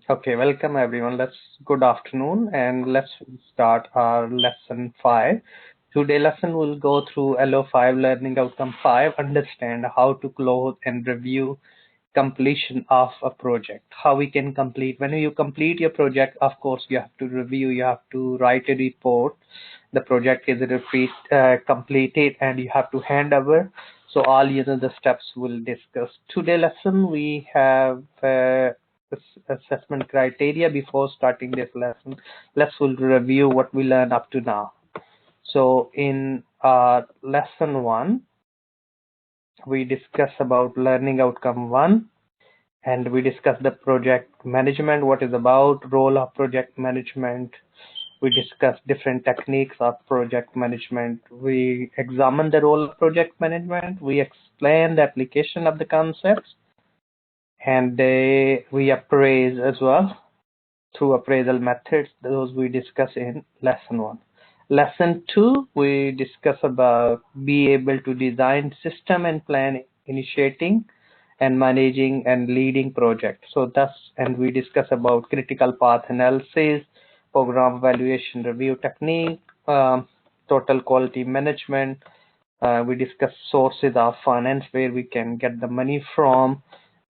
Okay, welcome everyone. Good afternoon, and let's start our lesson 5. Today lesson will go through LO5 learning outcome 5, understand how to close and review completion of a project. How we can complete. When you complete your project, of course, you have to review, you have to write a report. The project is completed and you have to hand over. So all the steps we'll discuss. Today lesson we have assessment criteria. Before starting this lesson, we'll review what we learned up to now. So in lesson 1, we discuss about learning outcome 1, and we discuss the project management, what is about, role of project management. We discuss different techniques of project management. We examine the role of project management. We explain the application of the concepts, and we appraise as well through appraisal methods. Those we discuss in lesson 1. Lesson 2, we discuss about be able to design system and plan initiating and managing and leading projects. And we discuss about critical path analysis, program evaluation review technique, total quality management. We discuss sources of finance, where we can get the money from,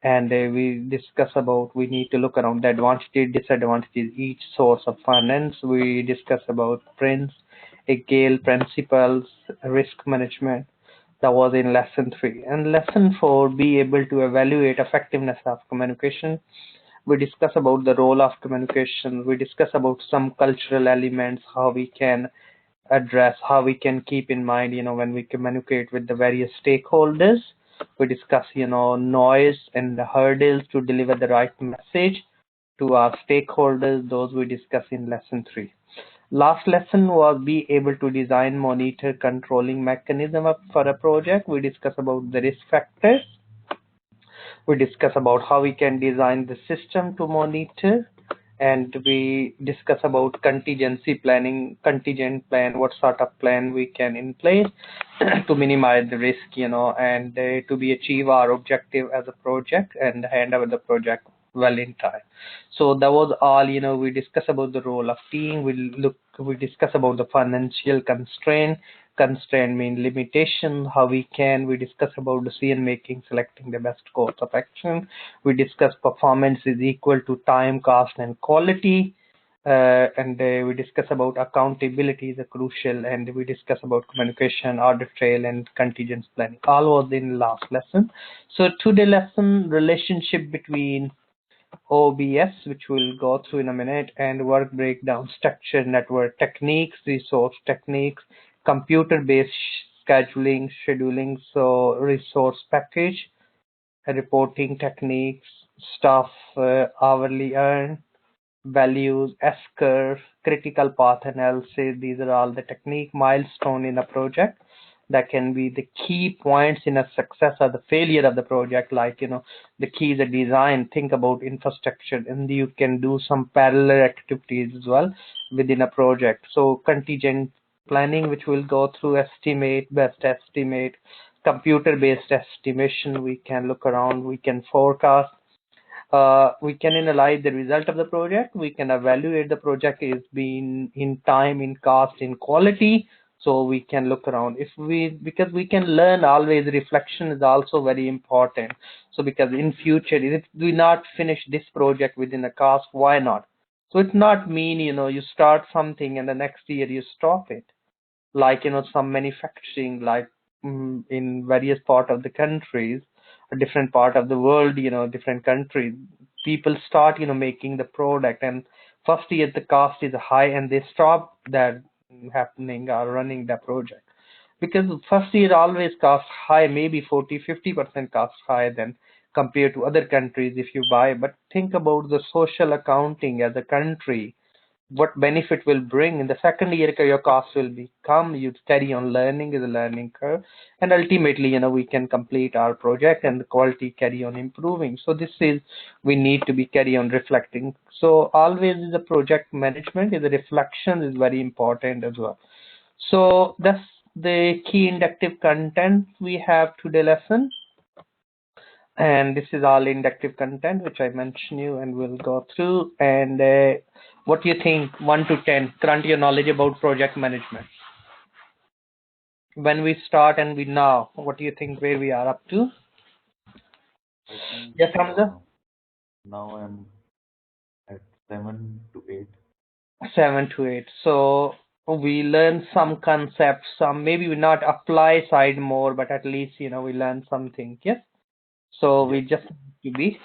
and we discuss about we need to look around the advantages, disadvantages, each source of finance. We discuss about Prince, Gale principles, risk management. That was in lesson 3. And lesson 4, be able to evaluate effectiveness of communication. We discuss about the role of communication. We discuss about some cultural elements, how we can address, how we can keep in mind, when we communicate with the various stakeholders. We discuss, noise and the hurdles to deliver the right message to our stakeholders. Those we discuss in lesson 3. Last lesson was be able to design, monitor, controlling mechanism for a project. We discuss about the risk factors. We discuss about how we can design the system to monitor, and we discuss about contingency planning, contingent plan, what sort of plan we can in place to minimize the risk, and to be achieve our objective as a project and hand over the project well in time. So that was all. We discuss about the role of team. We discuss about the financial constraint mean limitation, how we discuss about decision making, selecting the best course of action. We discuss performance is equal to time, cost, and quality. And we discuss about accountability is a crucial, and we discuss about communication, audit trail, and contingent planning. All was in last lesson. So today lesson, relationship between OBS, which we'll go through in a minute, and work breakdown, structure, network techniques, resource techniques, computer-based scheduling, so resource package, reporting techniques, staff hourly earn, values, S-curve, critical path analysis. These are all the technique milestone in a project that can be the key points in a success or the failure of the project. Like, the key is a design. Think about infrastructure, and you can do some parallel activities as well within a project. So contingent planning, which will go through estimate, best estimate, computer-based estimation. We can look around, we can forecast. We can analyze the result of the project. We can evaluate the project is being in time, in cost, in quality. So we can look around because we can learn always. Reflection is also very important. So because in future, if we not finish this project within a cost, why not? So it's not mean, you start something and the next year you stop it. Like, some manufacturing, like in various part of the countries, a different part of the world, different countries, people start, making the product, and first year the cost is high and they stop that happening or running the project, because first year always costs high, maybe 40-50% cost higher than compared to other countries if you buy. But think about the social accounting as a country, what benefit will bring in the second year. Your cost will become, you carry on learning, is a learning curve, and ultimately we can complete our project and the quality carry on improving. So this is, we need to be carry on reflecting. So always the project management is a reflection is very important as well. So that's the key inductive content we have today lesson. And this is all inductive content which I mentioned you, and we'll go through. And what do you think, 1 to 10, current your knowledge about project management? When we start and we now, what do you think where we are up to? I think Yes, Hamza? now I'm at 7 to 8. 7 to 8. So we learn some concepts, some maybe we not apply side more, but at least we learn something. Yes. So Yeah, we just need to be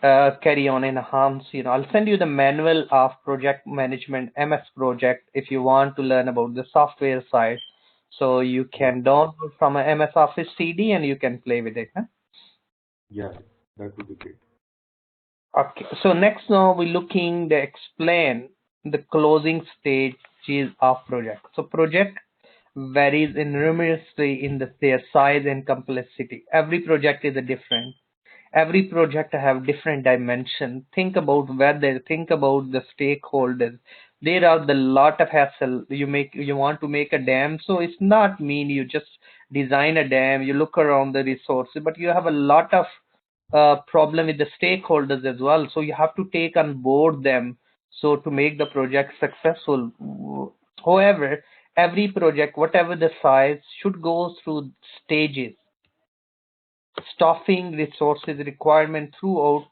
carry on enhance. I'll send you the manual of project management MS project if you want to learn about the software side. So you yeah, can download from a MS Office CD and you can play with it. Huh? yeah. That would be great. Okay, so next now we're looking to explain the closing stages of project. So project varies enormously in their size and complexity. Every project is a different. Every project have different dimension. Think about weather, think about the stakeholders. There are the lot of hassle. You want to make a dam, so it's not mean you just design a dam, you look around the resources, but you have a lot of problem with the stakeholders as well. So you have to take on board them so to make the project successful. However, every project, whatever the size, should go through stages. Staffing resources requirement throughout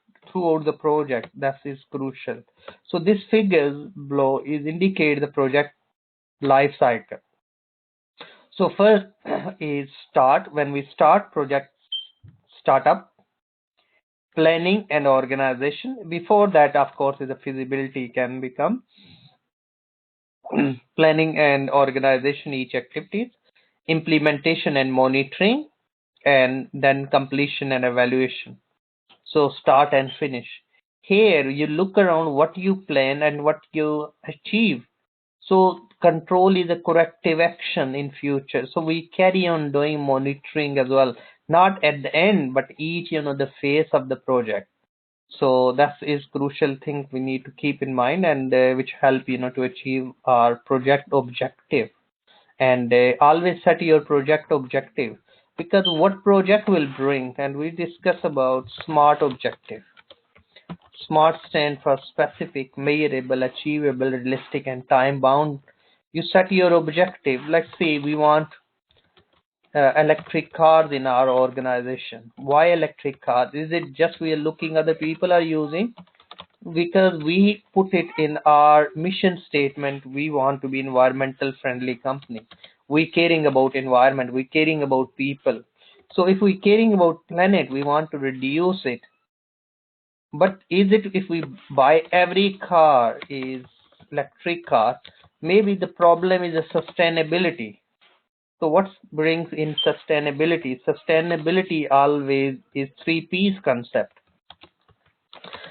the project, that is crucial. So this figures below is indicate the project life cycle. So first is start. When we start project startup, planning and organization. Before that, of course, is a feasibility can become planning and organization each activities, implementation and monitoring, and then completion and evaluation. So start and finish. Here you look around what you plan and what you achieve. So control is a corrective action in future. So we carry on doing monitoring as well, not at the end, but each the phase of the project. So that is crucial thing we need to keep in mind, and which help to achieve our project objective. And always set your project objective, because what project will bring, and we discuss about SMART objective. SMART stand for specific, measurable, achievable, realistic, and time bound. You set your objective. Let's say we want electric cars in our organization. Why electric cars? Is it just we are looking other people are using? Because we put it in our mission statement, we want to be environmental friendly company. We caring about environment, we caring about people. So if we caring about planet, we want to reduce it. But is it if we buy every car is electric car, maybe the problem is a sustainability. So what brings in sustainability? Sustainability always is three P's concept.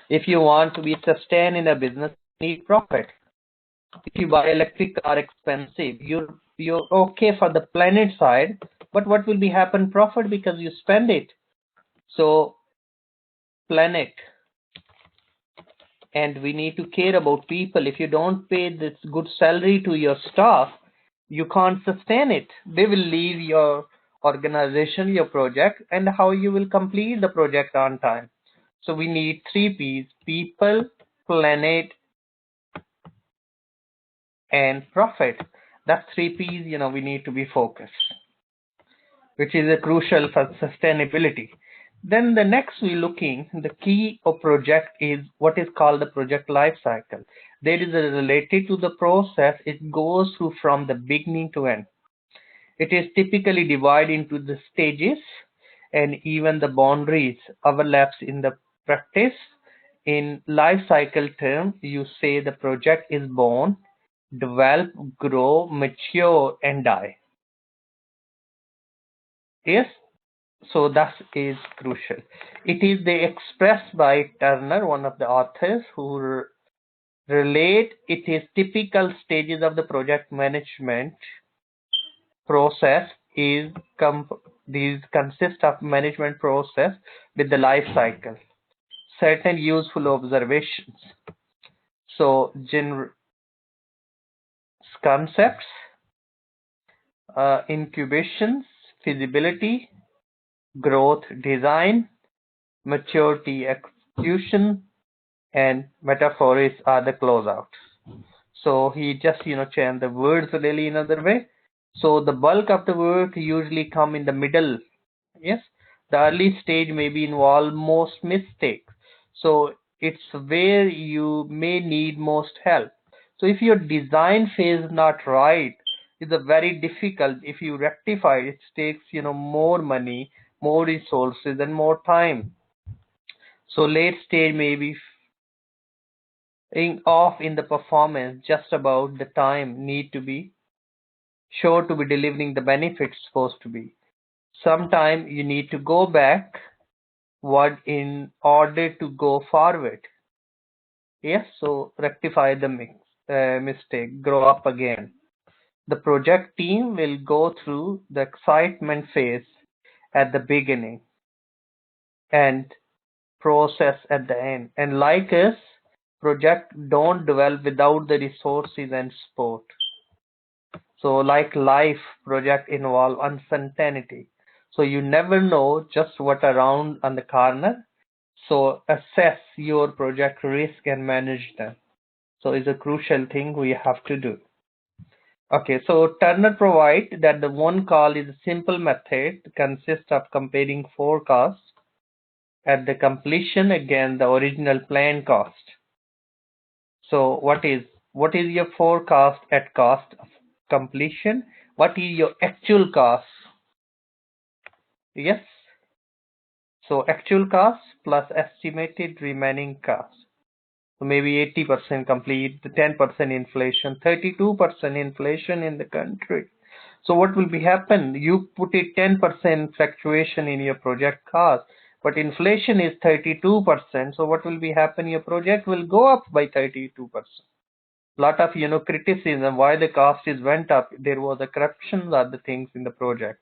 If you want to be sustain in a business, you need profit. If you buy electric car expensive, you're okay for the planet side, but what will be happen profit because you spend it. So planet, and we need to care about people. If you don't pay this good salary to your staff, you can't sustain it. They will leave your organization, your project, and how you will complete the project on time. So we need three P's: people, planet, and profit. That's three P's, we need to be focused, which is a crucial for sustainability. Then the next we looking, the key of project is what is called the project life cycle. There is a related to the process. It goes through from the beginning to end. It is typically divided into the stages, and even the boundaries overlaps in the practice. In life cycle term, you say the project is born, develop, grow, mature, and die. Yes, so that is crucial. It is the expressed by Turner, one of the authors, who relate it is typical stages of the project management process is these consist of management process with the life cycle. Certain useful observations. So concepts, incubations, feasibility, growth, design, maturity, execution, and metaphors are the closeouts. So he just changed the words really in other way. So the bulk of the work usually come in the middle. Yes, the early stage may be involve most mistakes. So it's where you may need most help. So if your design phase is not right, it's a very difficult. If you rectify, it takes more money, more resources, and more time. So late stage may be off in the performance, just about the time need to be sure to be delivering the benefits supposed to be. Sometime you need to go back what in order to go forward. Yes, so rectify the mistake, grow up again. The project team will go through the excitement phase at the beginning and process at the end. And like us, project don't develop without the resources and support. So like life, project involve uncertainty. So you never know just what around on the corner. So assess your project risk and manage them. So it's a crucial thing we have to do. Okay, so Turner provide that the one call is a simple method consists of comparing forecasts at the completion against the original plan cost. So what is your forecast at cost of completion? What is your actual cost? Yes. So actual cost plus estimated remaining cost. So maybe 80% complete, 10% inflation, 32% inflation in the country. So what will be happen? You put a 10% fluctuation in your project cost, but inflation is 32%. So what will be happen? Your project will go up by 32%. Lot of criticism why the cost is went up. There was a corruption of the things in the project.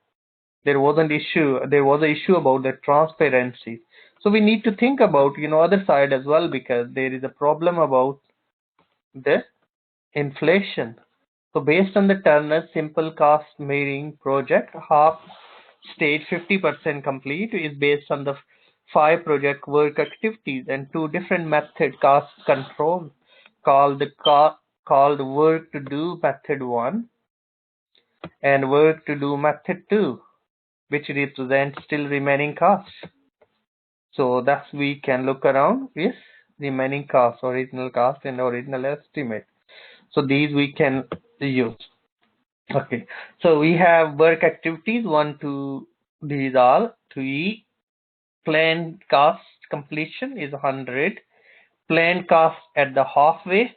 There was an issue about the transparency. So we need to think about other side as well, because there is a problem about the inflation. So based on the Turner simple cost measuring project, half stage 50% complete is based on the 5 project work activities and 2 different method cost control called called work to do method 1 and work to do method 2, which represents still remaining costs. So that's we can look around is remaining cost, original cost, and original estimate. So these we can use. Okay. So we have work activities 1 to these all 3. Planned cost completion is 100. Planned cost at the halfway.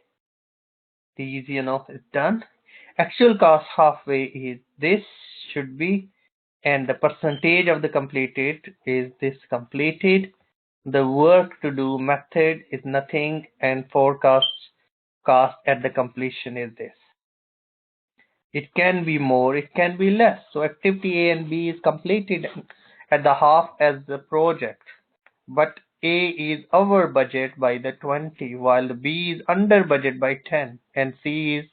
These is done. Actual cost halfway is this should be, and the percentage of the completed is this completed. The work to do method is nothing, and forecast cost at the completion is this. It can be more, it can be less. So activity A and B is completed at the half as the project, but A is over budget by the 20, while the B is under budget by 10, and C is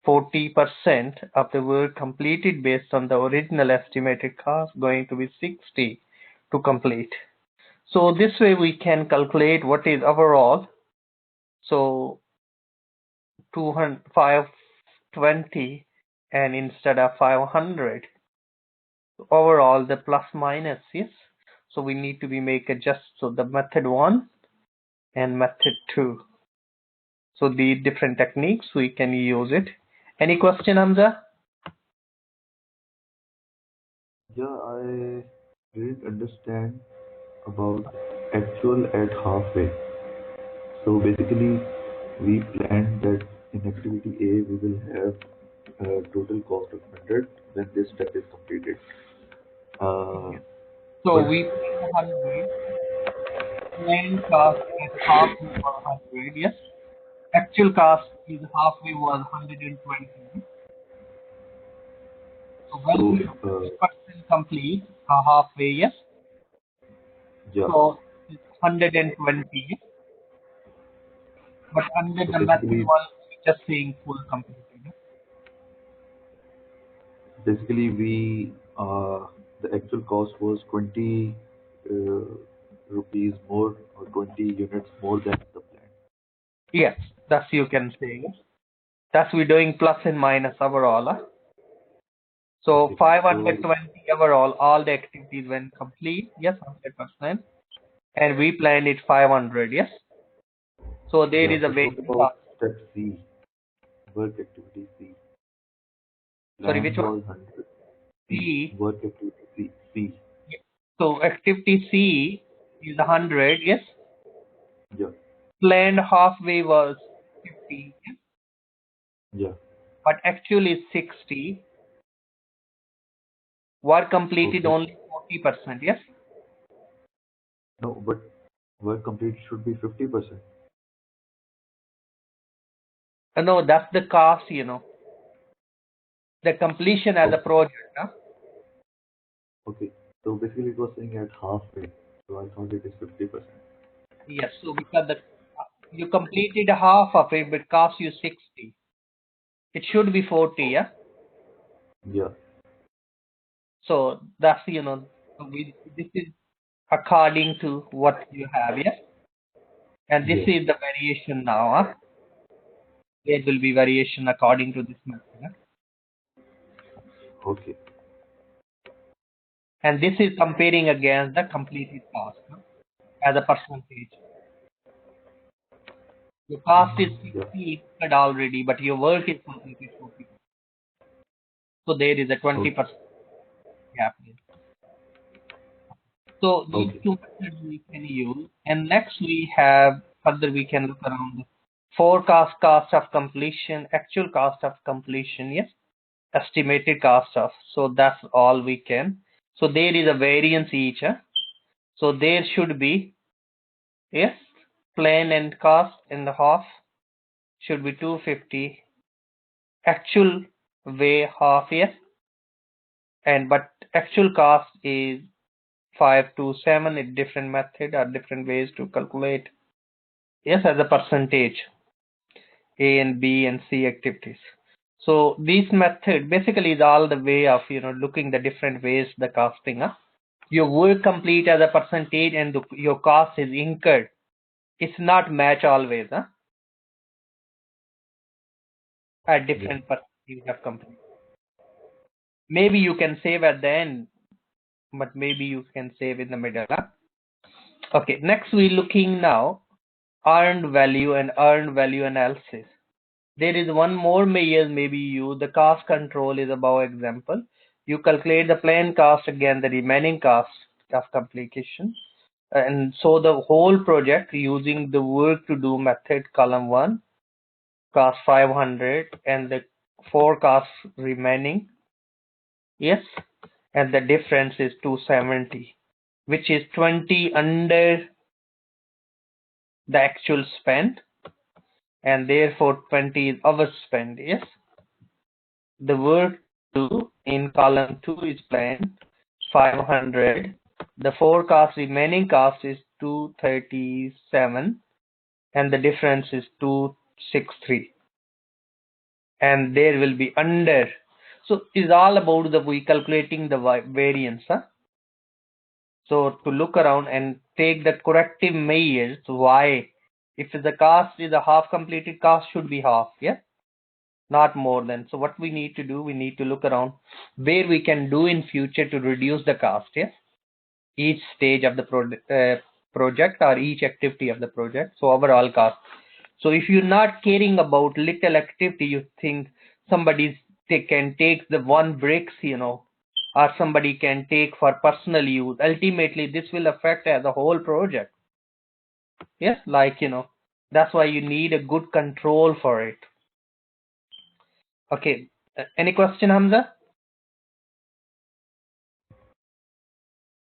40% of the work completed based on the original estimated cost going to be 60 to complete. So this way we can calculate what is overall. So 520 and instead of 500 overall the plus minus is. So we need to be make adjust. So the method 1 and method 2. So the different techniques we can use it. Any question, Hamza? Yeah, I didn't understand about actual at halfway. So basically, we planned that in activity A we will have a total cost of 100 when this step is completed. Uh, So but we pay 100, planned cost at halfway was 100, yes. Actual cost is halfway was 120. So when so we 50% complete halfway, yes. yeah, So it's 120, but under so the method basically, one, we're just saying full completed. we the actual cost was 20. Uh, rupees more or 20 units more than the plan. Yes, that's you can say. That's we're doing plus and minus overall. Huh? So Okay. 520 overall, all the activities when complete, yes, 100%. And we planned it 500, yes. So there Yeah, is a so talk way. about step C, work activity C. Sorry, Plan which one? was 100. C, C. work activity C. C. So activity C is 100, yes. Yeah, Planned halfway was 50, yes? yeah. But actually is 60. Work completed Okay. only 40%, yes. No, but work complete should be 50%. No, that's the cost, the completion as a Okay. project. Huh? Okay. So basically it was saying at halfway. So I thought it is 50%. Yes, so because you completed half of it, but cost you 60. It should be 40, yeah. Yeah. So that's this is according to what you have, yeah. And this Yes. is the variation now. Huh? There will be variation according to this method. Huh? Okay. And this is comparing against the completed cost huh? As a percentage. Your cost is Yeah. 60 already, but your work is completed 40. So there is a Okay. 20% gap here. So these Okay. two methods we can use. And next we have further we can look around the forecast cost of completion, actual cost of completion, yes, estimated cost of. So that's all we can. So there is a variance each. Huh? So there should be, yes, plan and cost in the half should be 250. Actual way half, yes, and but actual cost is 527. It different method or different ways to calculate, yes, as a percentage A and B and C activities. So this method basically is all the way of looking the different ways the costing. Huh? Your work complete as a percentage and your cost is incurred. It's not match always. Huh? At Yeah. different percentage of complete. Maybe you can save at the end, but maybe you can save in the middle. Huh? Okay, next we're looking now earned value and earned value analysis. There is one more measure maybe you the cost control is above example. You calculate the planned cost again the remaining cost of completion. And so the whole project using the work to do method column 1 cost 500 and the forecast remaining, yes, and the difference is 270, which is 20 under the actual spend, and therefore 20 is overspend. Yes, the work to in column 2 is planned 500. The forecast remaining cost is 237, and the difference is 263, and there will be under. So it's all about the we calculating the variance. Huh? So to look around and take the corrective measures why if the cost is a half completed cost should be half, yeah, not more than. So what we need to do, we need to look around where we can do in future to reduce the cost, yeah, each stage of the project or each activity of the project. So overall cost. So if you're not caring about little activity, you think somebody can take the one bricks, or somebody can take for personal use. Ultimately, this will affect as a whole project. Yes, like that's why you need a good control for it. Okay, any question, Hamza?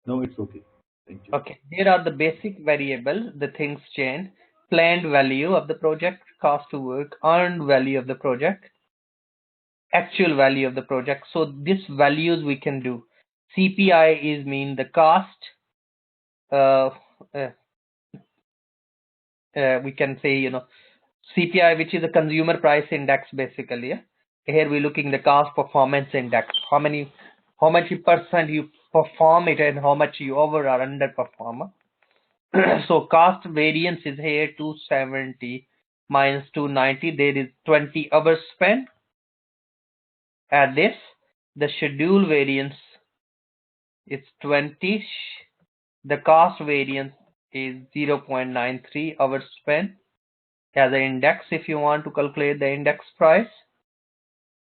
No, it's okay. Thank you. Okay, here are the basic variables. The things change. Planned value of the project, cost to work, earned value of the project, actual value of the project. So these values we can do. CPI is mean the cost. Uh, uh, we can say CPI, which is a consumer price index basically. Yeah? Here we're looking the cost performance index. How much percent you perform it and how much you over or underperform. So cost variance is here 270 minus 290. There is 20 hours spent. Add this. The schedule variance is 20. The cost variance is 0.93 hours spent as an index if you want to calculate the index price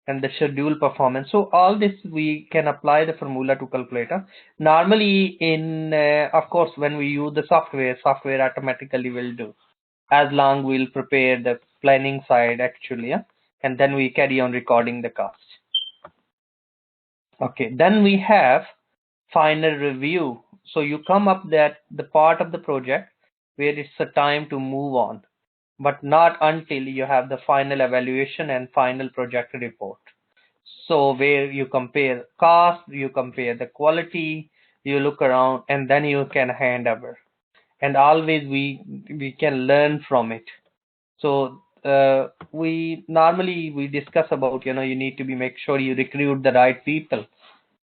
and the schedule performance. So all this we can apply the formula to calculate. Normally in of course when we use the software automatically will do as long we'll prepare the planning side actually, and then we carry on recording the cost. Okay, then we have final review. So you come up that the part of the project where it's a time to move on, but not until you have the final evaluation and final project report. So where you compare cost, you compare the quality, you look around, and then you can hand over. And always we can learn from it. So we normally discuss about, you need to be make sure you recruit the right people,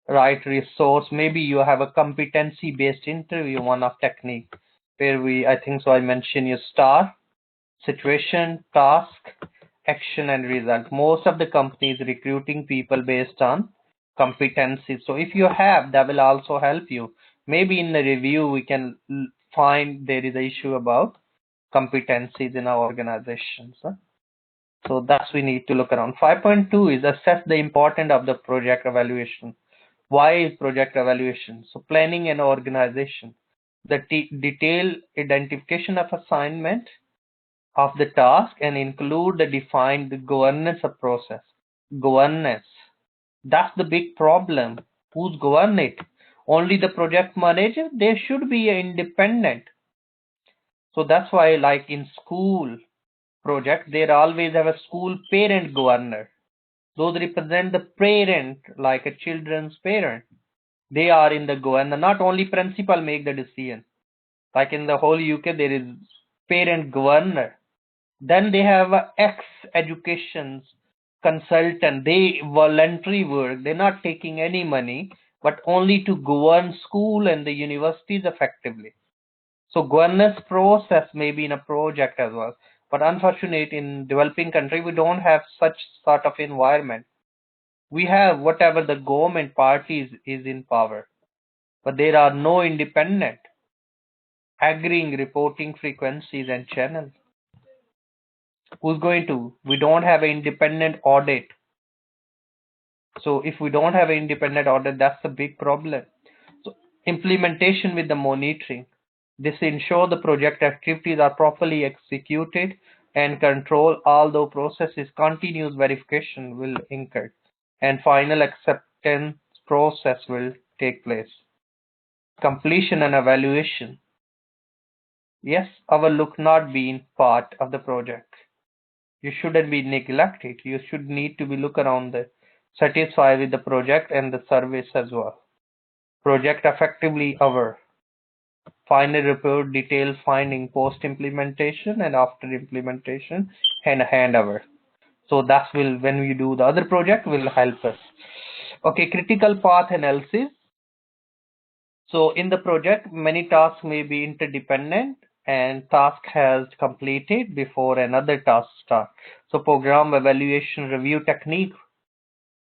right resource. Maybe you have a competency based interview, one of technique where I think so I mentioned you star situation, task, action, and result. Most of the companies recruiting people based on competency. So if you have, that will also help you. Maybe in the review we can find there is an issue about competencies in our organizations. So that's we need to look around. 5.2 is assess the importance of the project evaluation. Why is project evaluation? So planning and organization. The detailed identification of assignment of the task and include the defined governance of process. Governance. That's the big problem. Who's govern it? Only the project manager? There should be an independent. So that's why like in school project, they always have a school parent governor. Those represent the parent, like a children's parent. They are in the governor. Not only principal make the decision. Like in the whole UK, there is parent governor. Then they have a ex-education consultant. They voluntary work. They're not taking any money, but only to govern school and the universities effectively. So governance process may be in a project as well. But unfortunately, in developing country, we don't have such sort of environment. We have whatever the government parties is in power, but there are no independent agreeing reporting frequencies and channels. Who's going to? We don't have an independent audit. So if we don't have an independent audit, that's a big problem. So implementation with the monitoring. This ensure the project activities are properly executed and control, although processes continuous verification will incur and final acceptance process will take place. Completion and evaluation. Yes, overlook not being part of the project. You shouldn't be neglected. You should need to be look around the satisfied with the project and the service as well. Project effectively over. Final report detail finding post implementation and after implementation and handover. So that will when we do the other project will help us. Okay, critical path analysis. So in the project, many tasks may be interdependent and task has completed before another task start. So program evaluation review technique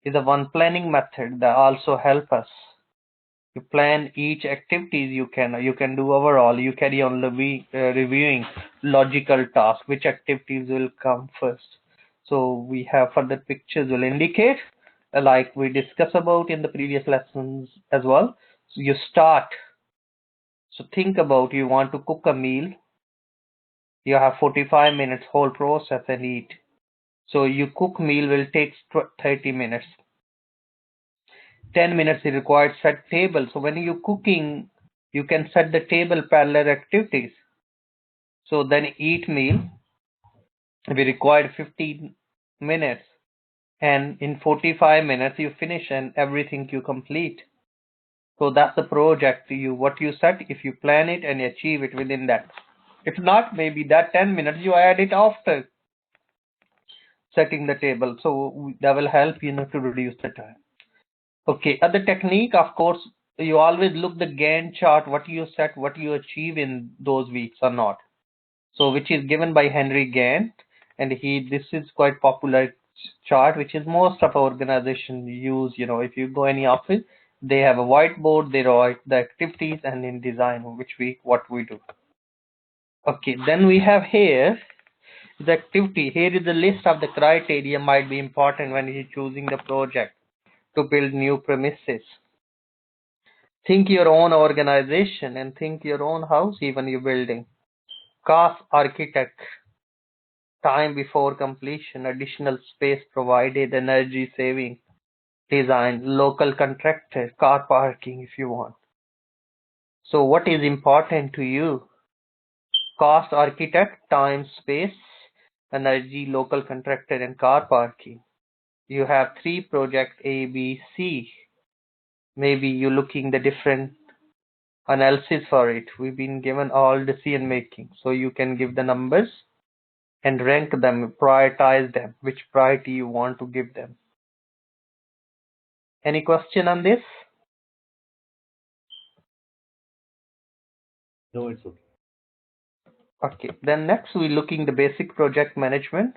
is a one planning method that also help us. You plan each activities you can do overall. You carry on reviewing logical tasks, which activities will come first. So we have further pictures will indicate, like we discussed about in the previous lessons as well. So you start. So think about you want to cook a meal. You have 45 minutes whole process and eat. So you cook meal will take 30 minutes. 10 minutes is required set table. So when you cooking, you can set the table parallel activities. So then eat meal, we required 15 minutes. And in 45 minutes you finish and everything you complete. So that's the project what you set if you plan it and achieve it within that. If not, maybe that 10 minutes you add it after setting the table. So that will help to reduce the time. Okay, other technique, of course, You always look the Gantt chart, what you set, what you achieve in those weeks or not. So which is given by Henry Gantt, and this is quite popular chart which is most of organization use. If you go any office, they have a whiteboard, they write the activities, and in design which week what we do. Okay, then we have here the activity. Here is the list of the criteria might be important when you're choosing the project to build new premises. Think your own organization and think your own house, even your building. Cost architect, time before completion, additional space provided, energy saving, design, local contractor, car parking if you want. So what is important to you? Cost architect, time, space, energy, local contractor, and car parking. You have 3 projects A, B, C. Maybe you're looking the different analysis for it. We've been given all decision making, so you can give the numbers and rank them, prioritize them, which priority you want to give them. Any question on this? No, it's okay. Okay, then next we're looking the basic project management.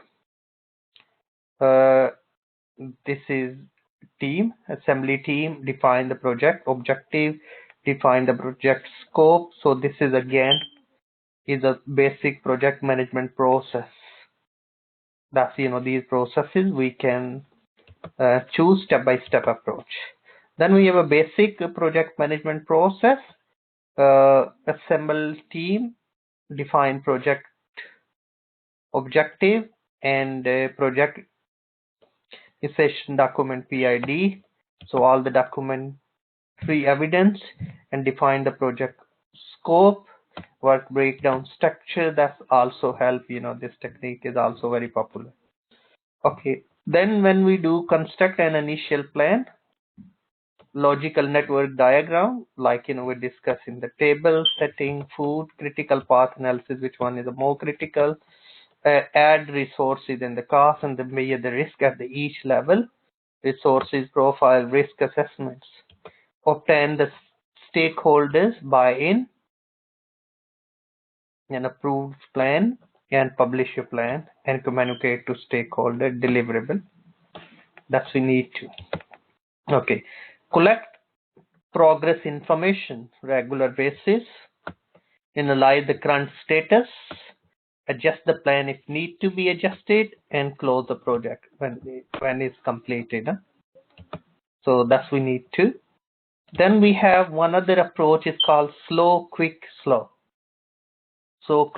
This is team, assembly team, define the project objective, define the project scope. So this is again is a basic project management process. That's these processes we can choose step-by-step approach. Then we have a basic project management process. Assemble team, define project objective, and project session document PID. So all the documentary evidence, and define the project scope, work breakdown structure. That's also help. This technique is also very popular. Okay, then when we do construct an initial plan, logical network diagram, like we discuss in the table, setting, food, critical path analysis, which one is the more critical, add resources and the cost, and then measure the risk at the each level, resources profile, risk assessments, obtain the stakeholders buy-in, an approved plan, and publish your plan and communicate to stakeholder deliverable. That's we need to. Okay, collect progress information regular basis, analyze the current status, adjust the plan if need to be adjusted, and close the project when it's completed. So that's we need to. Then we have one other approach is called slow, quick, slow. So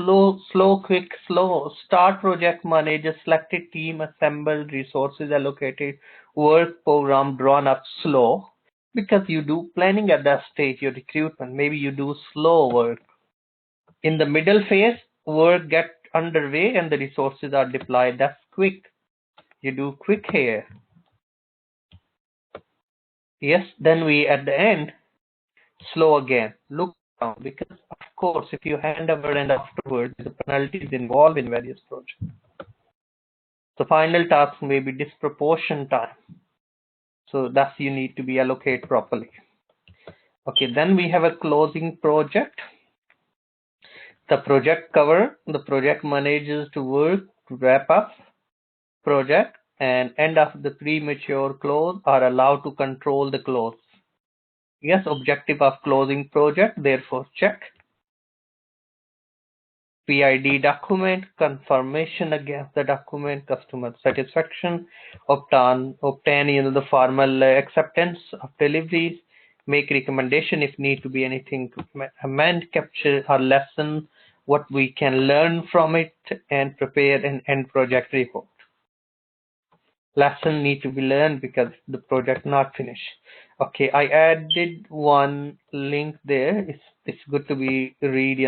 slow, quick, slow. Start project manager, selected team, assembled, resources allocated, work program drawn up slow. Because you do planning at that stage, your recruitment, maybe you do slow work. In the middle phase, work get underway and the resources are deployed. That's quick. You do quick here. Yes, then we at the end, slow again. Look down, because of course, if you hand over and afterwards, the penalties involved in various projects. The final task may be disproportionate time. So that's you need to be allocated properly. Okay, then we have a closing project. The project cover, the project managers to work to wrap up project, and end of the premature close are allowed to control the close. Yes, objective of closing project, therefore check. PID document, confirmation against the document, customer satisfaction, obtain the formal acceptance of deliveries, make recommendation if need to be anything to amend, capture our lesson, what we can learn from it, and prepare an end project report. Lesson need to be learned because the project not finished. Okay, I added one link there. It's good to be read,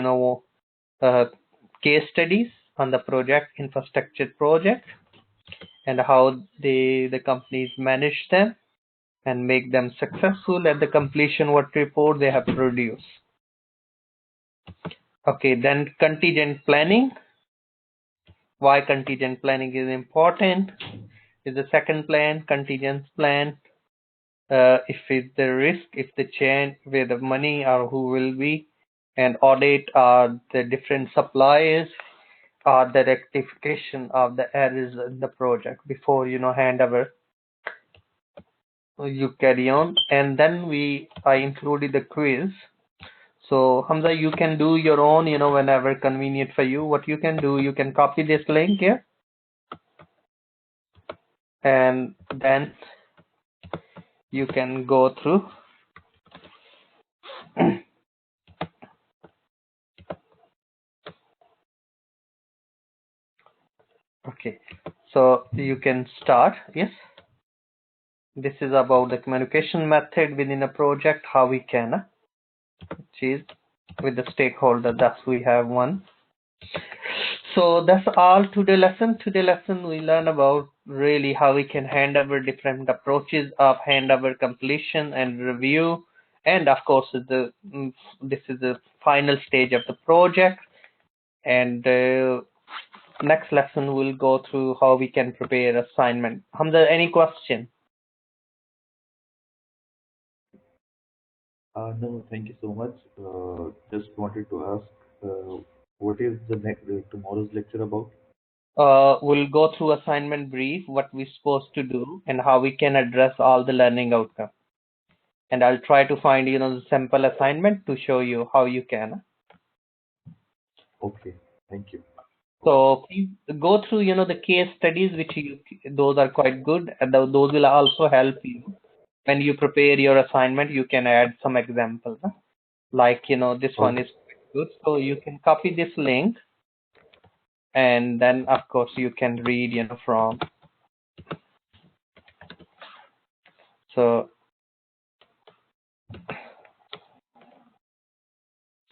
case studies on the project, infrastructure project, and how the companies manage them and make them successful at the completion, what report they have produced. Okay, then contingent planning. Why contingent planning is important is the second plan, contingent plan. if it's the risk, if the change with the money or who will be, and audit the different suppliers, the rectification of the errors in the project before hand over. You carry on, and then I included the quiz. So Hamza, you can do your own, whenever convenient for you. What you can do, you can copy this link here, and then you can go through. Okay, so you can start. Yes, this is about the communication method within a project, how we can achieve with the stakeholder. Thus we have one. So that's all today lesson. Today lesson we learn about really how we can hand over different approaches of handover completion and review, and of course this is the final stage of the project. And next lesson we'll go through how we can prepare assignment. Hamza, any question? No, thank you so much. Just wanted to ask, what is the next tomorrow's lecture about? We'll go through assignment brief, what we're supposed to do, and how we can address all the learning outcome. And I'll try to find the sample assignment to show you how you can. Okay, thank you. So please go through the case studies, which those are quite good, and those will also help you when you prepare your assignment. You can add some examples, like this one Okay, is quite good, so you can copy this link, and then of course you can read from. So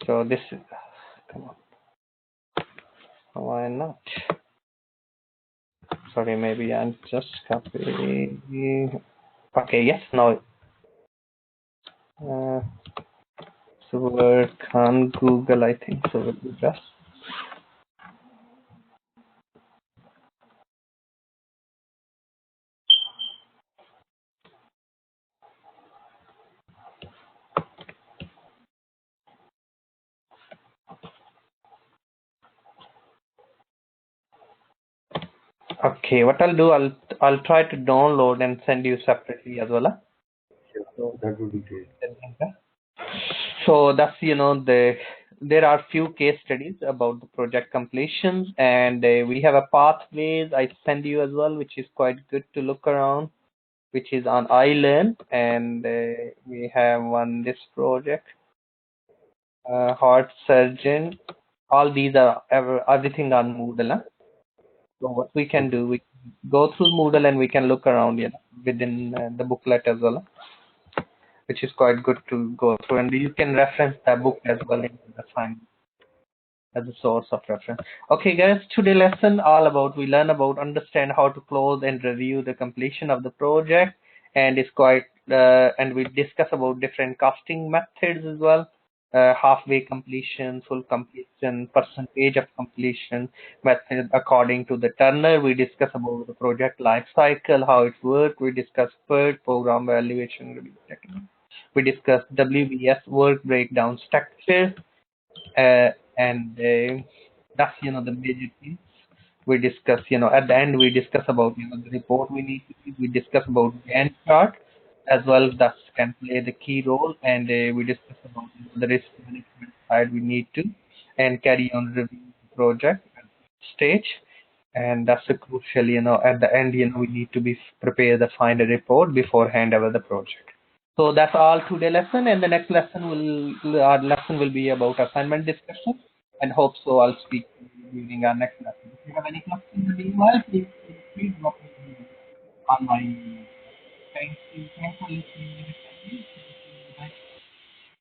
this is, come on, why not? Sorry, maybe I'm just copying. Okay, yes, now so work on Google, I think so will be best. Okay, what I'll do, I'll try to download and send you separately as well. yeah, So, that would be great. so that's there are few case studies about the project completions, and we have a pathways I send you as well, which is quite good to look around, which is on iLearn, and we have one this project, heart surgeon. All these are everything on Moodle. So what we can Okay, do, we go through Moodle and we can look around within the booklet as well, which is quite good to go through, and you can reference the book as well in the assignment as a source of reference. Okay, guys, today lesson all about we learn about understand how to close and review the completion of the project, and it's quite and we discuss about different costing methods as well. Halfway completion, full completion, percentage of completion method according to the Turner. We discuss about the project life cycle, how it works. We discuss PERT, program evaluation review technique. We discuss WBS, work breakdown structure, uh, and that's the major things we discuss. At the end we discuss about the report we need to do. We discuss about Gantt chart as well, that can play the key role, and we discuss about the risk management side we need to, and carry on review the project at stage. And that's a crucial, at the end, we need to be prepare the final report before hand over the project. So that's all today lesson, and the next lesson our lesson will be about assignment discussion, and hope so I'll speak to you during our next lesson. If you have any questions, meanwhile, please drop me on my. Thank you. Thanks for listening.